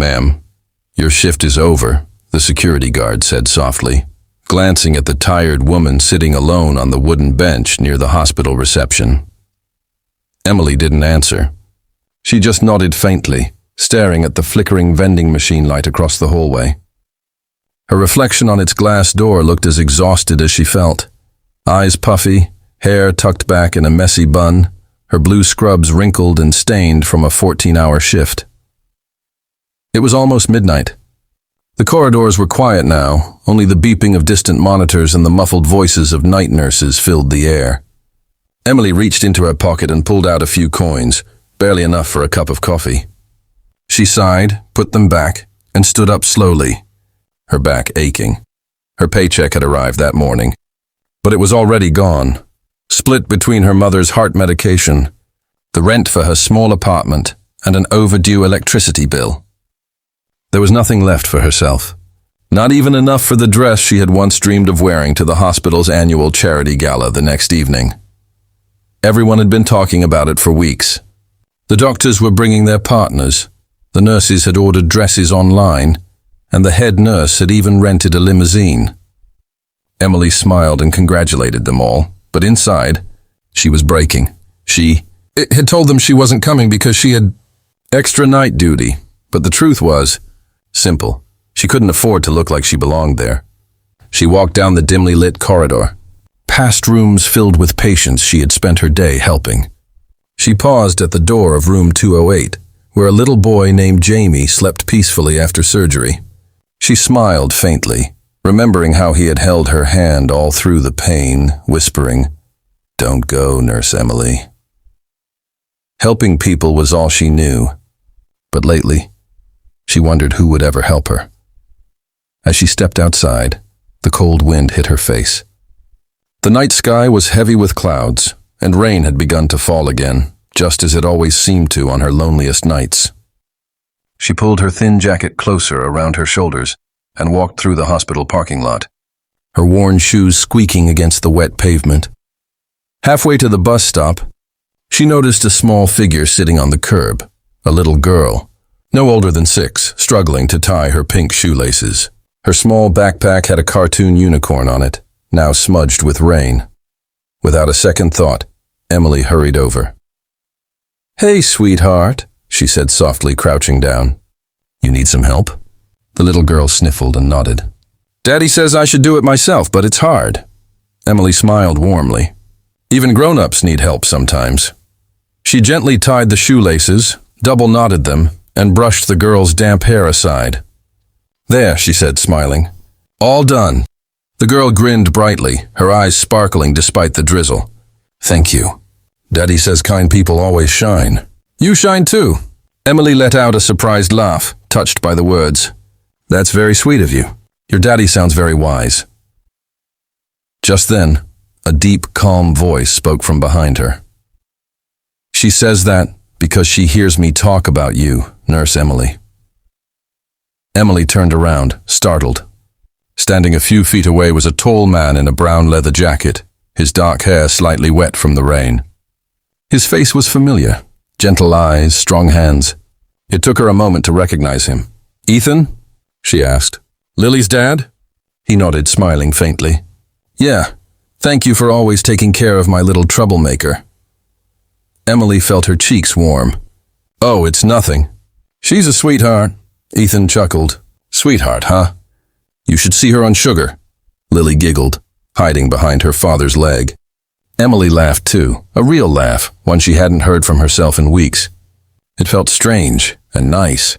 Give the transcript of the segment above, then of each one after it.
"Ma'am, your shift is over," the security guard said softly, glancing at the tired woman sitting alone on the wooden bench near the hospital reception. Emily didn't answer. She just nodded faintly, staring at the flickering vending machine light across the hallway. Her reflection on its glass door looked as exhausted as she felt. Eyes puffy, hair tucked back in a messy bun, her blue scrubs wrinkled and stained from a 14-hour shift. It was almost midnight. The corridors were quiet now, only the beeping of distant monitors and the muffled voices of night nurses filled the air. Emily reached into her pocket and pulled out a few coins, barely enough for a cup of coffee. She sighed, put them back, and stood up slowly, her back aching. Her paycheck had arrived that morning, but it was already gone, split between her mother's heart medication, the rent for her small apartment, and an overdue electricity bill. There was nothing left for herself, not even enough for the dress she had once dreamed of wearing to the hospital's annual charity gala the next evening. Everyone had been talking about it for weeks. The doctors were bringing their partners, the nurses had ordered dresses online, and the head nurse had even rented a limousine. Emily smiled and congratulated them all, but inside, she was breaking. She had told them she wasn't coming because she had extra night duty, but the truth was simple. She couldn't afford to look like she belonged there. She walked down the dimly lit corridor, past rooms filled with patients she had spent her day helping. She paused at the door of room 208, where a little boy named Jamie slept peacefully after surgery. She smiled faintly, remembering how he had held her hand all through the pain, whispering, "Don't go, Nurse Emily." Helping people was all she knew, but lately, she wondered who would ever help her. As she stepped outside, the cold wind hit her face. The night sky was heavy with clouds, and rain had begun to fall again, just as it always seemed to on her loneliest nights. She pulled her thin jacket closer around her shoulders and walked through the hospital parking lot, her worn shoes squeaking against the wet pavement. Halfway to the bus stop, she noticed a small figure sitting on the curb, a little girl, no older than 6, struggling to tie her pink shoelaces. Her small backpack had a cartoon unicorn on it, now smudged with rain. Without a second thought, Emily hurried over. "Hey, sweetheart," she said softly, crouching down. "You need some help?" The little girl sniffled and nodded. "Daddy says I should do it myself, but it's hard." Emily smiled warmly. Even grown-ups need help sometimes. She gently tied the shoelaces, double-knotted them, and brushed the girl's damp hair aside. "There," she said, smiling. "All done." The girl grinned brightly, her eyes sparkling despite the drizzle. "Thank you. Daddy says kind people always shine." "You shine too." Emily let out a surprised laugh, touched by the words. "That's very sweet of you. Your daddy sounds very wise." Just then, a deep, calm voice spoke from behind her. "She says that because she hears me talk about you, Nurse Emily." Emily turned around, startled. Standing a few feet away was a tall man in a brown leather jacket, his dark hair slightly wet from the rain. His face was familiar, gentle eyes, strong hands. It took her a moment to recognize him. "Ethan?" she asked. "Lily's dad?" He nodded, smiling faintly. "Yeah, thank you for always taking care of my little troublemaker." Emily felt her cheeks warm. "Oh, it's nothing. She's a sweetheart." Ethan chuckled. "Sweetheart, huh? You should see her on sugar." Lily giggled, hiding behind her father's leg. Emily laughed too, a real laugh, one she hadn't heard from herself in weeks. It felt strange and nice.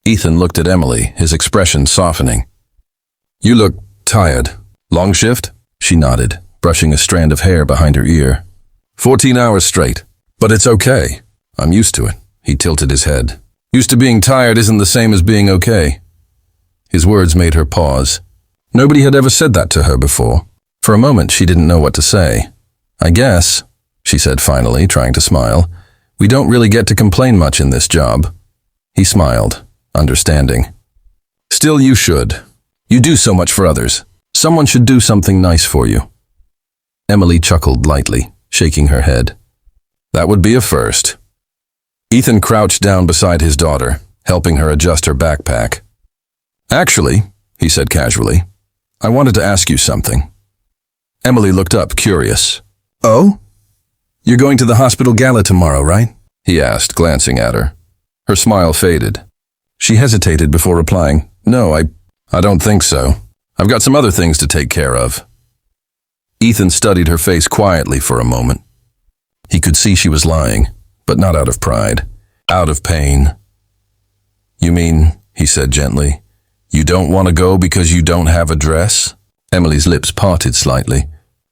Ethan looked at Emily, his expression softening. "You look tired. Long shift?" She nodded, brushing a strand of hair behind her ear. 14 hours straight. But it's okay. I'm used to it." He tilted his head. "Used to being tired isn't the same as being okay." His words made her pause. Nobody had ever said that to her before. For a moment, she didn't know what to say. "I guess," she said finally, trying to smile, "we don't really get to complain much in this job." He smiled, understanding. "Still, you should. You do so much for others. Someone should do something nice for you." Emily chuckled lightly, shaking her head. "That would be a first." Ethan crouched down beside his daughter, helping her adjust her backpack. "Actually," he said casually, "I wanted to ask you something." Emily looked up, curious. "Oh? You're going to the hospital gala tomorrow, right?" he asked, glancing at her. Her smile faded. She hesitated before replying, "No, I don't think so. I've got some other things to take care of." Ethan studied her face quietly for a moment. He could see she was lying, but not out of pride, out of pain. "You mean," he said gently, "you don't want to go because you don't have a dress?" Emily's lips parted slightly.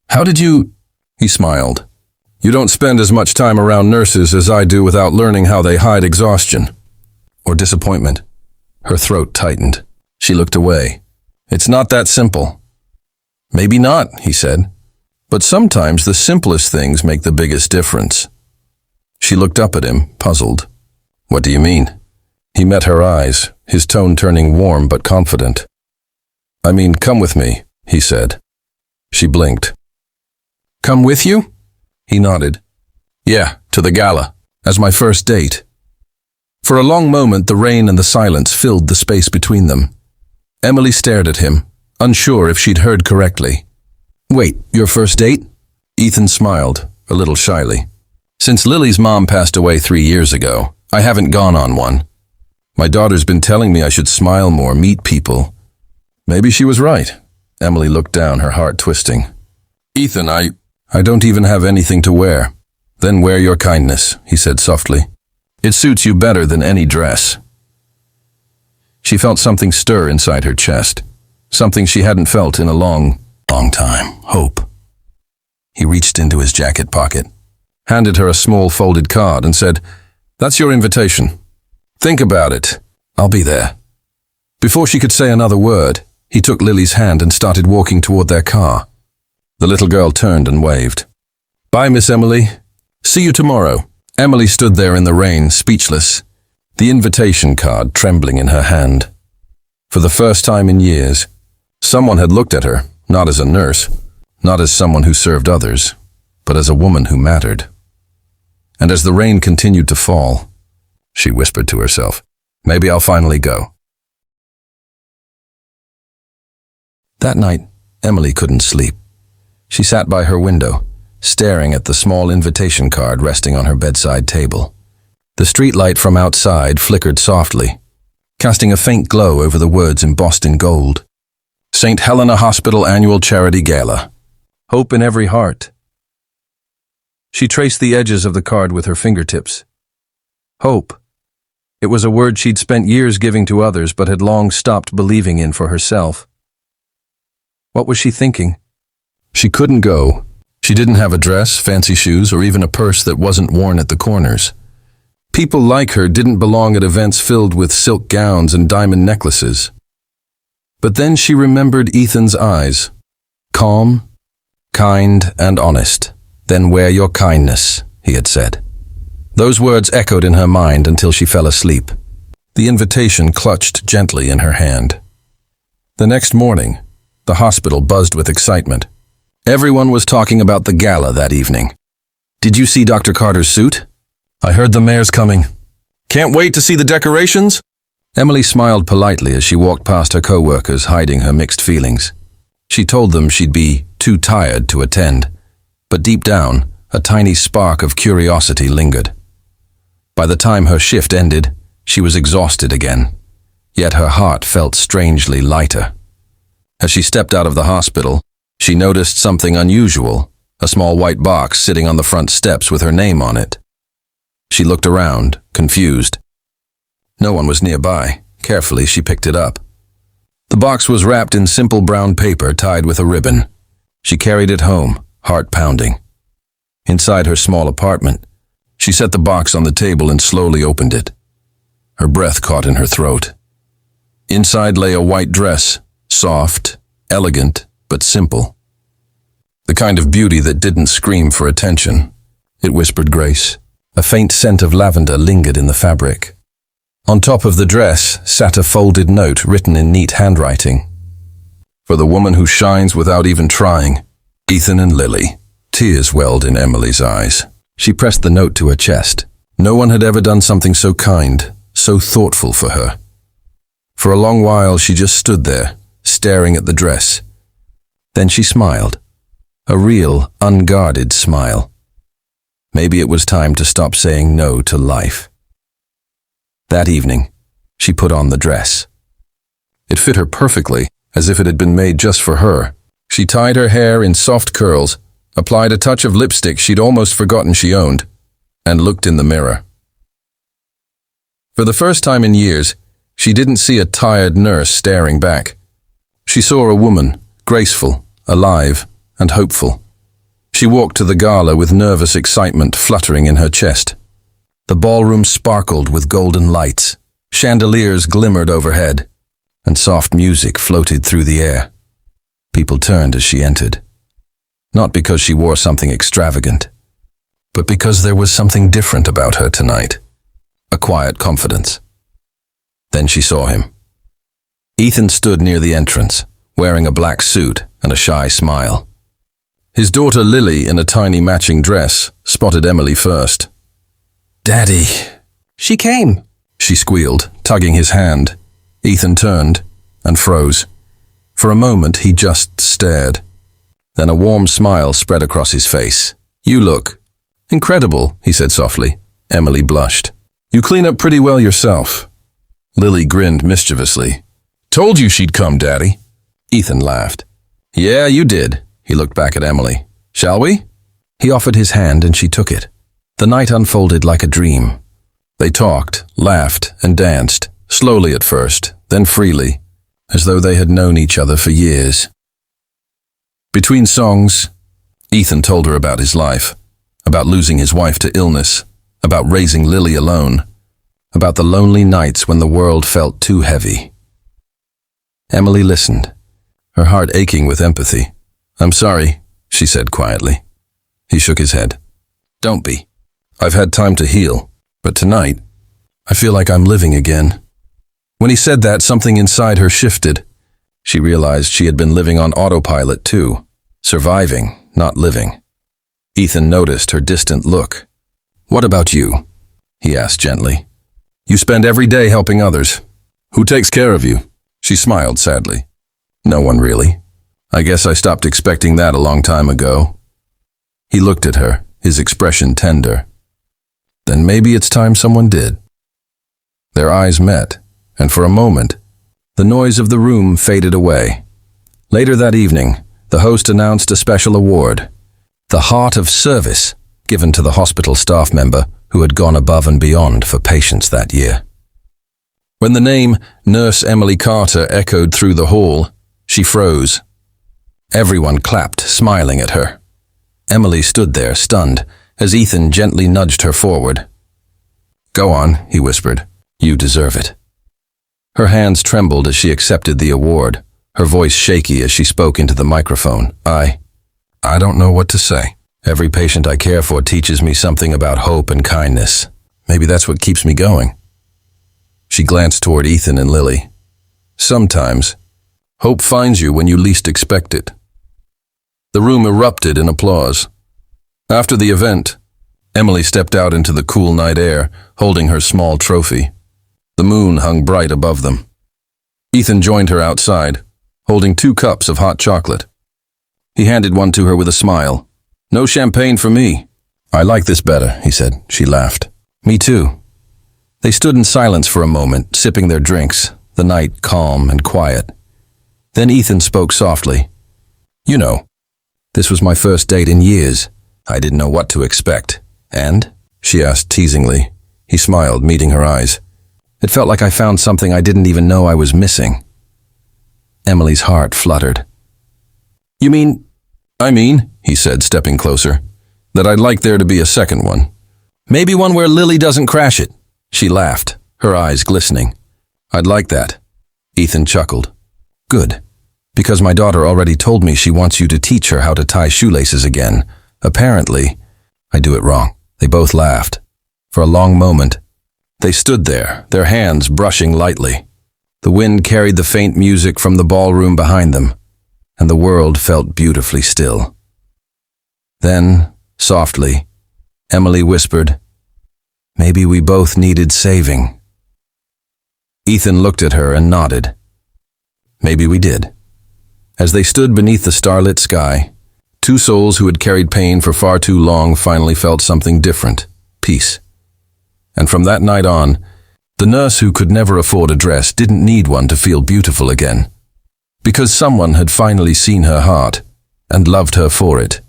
"How did you—" He smiled. "You don't spend as much time around nurses as I do without learning how they hide exhaustion. Or disappointment." Her throat tightened. She looked away. "It's not that simple." "Maybe not," he said. "But sometimes the simplest things make the biggest difference." She looked up at him, puzzled. "What do you mean?" He met her eyes, his tone turning warm but confident. "I mean, come with me," he said. She blinked. "Come with you?" He nodded. "Yeah, to the gala, as my first date." For a long moment, the rain and the silence filled the space between them. Emily stared at him, unsure if she'd heard correctly. "Wait, your first date?" Ethan smiled, a little shyly. "Since Lily's mom passed away 3 years ago, I haven't gone on one. My daughter's been telling me I should smile more, meet people." Maybe she was right. Emily looked down, her heart twisting. "Ethan, I don't even have anything to wear." "Then wear your kindness," he said softly. "It suits you better than any dress." She felt something stir inside her chest, something she hadn't felt in a long time. Hope. He reached into his jacket pocket, handed her a small folded card and said, "That's your invitation. Think about it. I'll be there." Before she could say another word, he took Lily's hand and started walking toward their car. The little girl turned and waved. "Bye, Miss Emily. See you tomorrow." Emily stood there in the rain, speechless, the invitation card trembling in her hand. For the first time in years, someone had looked at her, not as a nurse, not as someone who served others, but as a woman who mattered. And as the rain continued to fall, she whispered to herself, "Maybe I'll finally go." That night, Emily couldn't sleep. She sat by her window, staring at the small invitation card resting on her bedside table. The streetlight from outside flickered softly, casting a faint glow over the words embossed in gold. "St. Helena Hospital Annual Charity Gala. Hope in every heart." She traced the edges of the card with her fingertips. Hope. It was a word she'd spent years giving to others but had long stopped believing in for herself. What was she thinking? She couldn't go. She didn't have a dress, fancy shoes, or even a purse that wasn't worn at the corners. People like her didn't belong at events filled with silk gowns and diamond necklaces. But then she remembered Ethan's eyes. Calm, kind, and honest. "Then wear your kindness," he had said. Those words echoed in her mind until she fell asleep, the invitation clutched gently in her hand. The next morning, the hospital buzzed with excitement. Everyone was talking about the gala that evening. "Did you see Dr. Carter's suit?" "I heard the mayor's coming." "Can't wait to see the decorations?" Emily smiled politely as she walked past her co-workers, hiding her mixed feelings. She told them she'd be too tired to attend, but deep down, a tiny spark of curiosity lingered. By the time her shift ended, she was exhausted again, yet her heart felt strangely lighter. As she stepped out of the hospital, she noticed something unusual, a small white box sitting on the front steps with her name on it. She looked around, confused. No one was nearby. Carefully, she picked it up. The box was wrapped in simple brown paper tied with a ribbon. She carried it home, heart pounding. Inside her small apartment, she set the box on the table and slowly opened it. Her breath caught in her throat. Inside lay a white dress, soft, elegant, but simple. The kind of beauty that didn't scream for attention. It whispered grace. A faint scent of lavender lingered in the fabric. On top of the dress sat a folded note written in neat handwriting. "For the woman who shines without even trying, Ethan and Lily." Tears welled in Emily's eyes. She pressed the note to her chest. No one had ever done something so kind, so thoughtful for her. For a long while she just stood there, staring at the dress. Then she smiled. A real, unguarded smile. Maybe it was time to stop saying no to life. That evening, she put on the dress. It fit her perfectly, as if it had been made just for her. She tied her hair in soft curls, applied a touch of lipstick she'd almost forgotten she owned, and looked in the mirror. For the first time in years, she didn't see a tired nurse staring back. She saw a woman, graceful, alive, and hopeful. She walked to the gala with nervous excitement fluttering in her chest. The ballroom sparkled with golden lights, chandeliers glimmered overhead, and soft music floated through the air. People turned as she entered. Not because she wore something extravagant, but because there was something different about her tonight. A quiet confidence. Then she saw him. Ethan stood near the entrance, wearing a black suit and a shy smile. His daughter Lily, in a tiny matching dress, spotted Emily first. "Daddy!" "She came," she squealed, tugging his hand. Ethan turned and froze. For a moment he just stared. Then a warm smile spread across his face. "You look incredible," he said softly. Emily blushed. "You clean up pretty well yourself." Lily grinned mischievously. "Told you she'd come, Daddy." Ethan laughed. "Yeah, you did." He looked back at Emily. "Shall we?" He offered his hand and she took it. The night unfolded like a dream. They talked, laughed, and danced, slowly at first, then freely, as though they had known each other for years. Between songs, Ethan told her about his life, about losing his wife to illness, about raising Lily alone, about the lonely nights when the world felt too heavy. Emily listened, her heart aching with empathy. "I'm sorry," she said quietly. He shook his head. "Don't be. I've had time to heal, but tonight, I feel like I'm living again." When he said that, something inside her shifted. She realized she had been living on autopilot too, surviving, not living. Ethan noticed her distant look. "What about you?" he asked gently. "You spend every day helping others. Who takes care of you?" She smiled sadly. "No one really. I guess I stopped expecting that a long time ago." He looked at her, his expression tender. "Then maybe it's time someone did." Their eyes met, and for a moment, the noise of the room faded away. Later that evening, the host announced a special award, the Heart of Service, given to the hospital staff member who had gone above and beyond for patients that year. When the name Nurse Emily Carter echoed through the hall, she froze. Everyone clapped, smiling at her. Emily stood there, stunned, as Ethan gently nudged her forward. "Go on," he whispered. "You deserve it." Her hands trembled as she accepted the award, her voice shaky as she spoke into the microphone. I don't know what to say. Every patient I care for teaches me something about hope and kindness. Maybe that's what keeps me going." She glanced toward Ethan and Lily. "Sometimes, hope finds you when you least expect it." The room erupted in applause. After the event, Emily stepped out into the cool night air, holding her small trophy. The moon hung bright above them. Ethan joined her outside, holding 2 cups of hot chocolate. He handed one to her with a smile. "No champagne for me." "I like this better," he said. She laughed. "Me too." They stood in silence for a moment, sipping their drinks, the night calm and quiet. Then Ethan spoke softly. "You know, this was my first date in years. I didn't know what to expect." "And?" she asked teasingly. He smiled, meeting her eyes. "It felt like I found something I didn't even know I was missing." Emily's heart fluttered. "You mean?" "I mean," he said, stepping closer, "that I'd like there to be a second one. Maybe one where Lily doesn't crash it." She laughed, her eyes glistening. "I'd like that." Ethan chuckled. "Good. Because my daughter already told me she wants you to teach her how to tie shoelaces again. Apparently, I do it wrong." They both laughed. For a long moment, they stood there, their hands brushing lightly. The wind carried the faint music from the ballroom behind them, and the world felt beautifully still. Then, softly, Emily whispered, "Maybe we both needed saving." Ethan looked at her and nodded. Maybe we did. As they stood beneath the starlit sky, two souls who had carried pain for far too long finally felt something different, peace. And from that night on, the nurse who could never afford a dress didn't need one to feel beautiful again, because someone had finally seen her heart and loved her for it.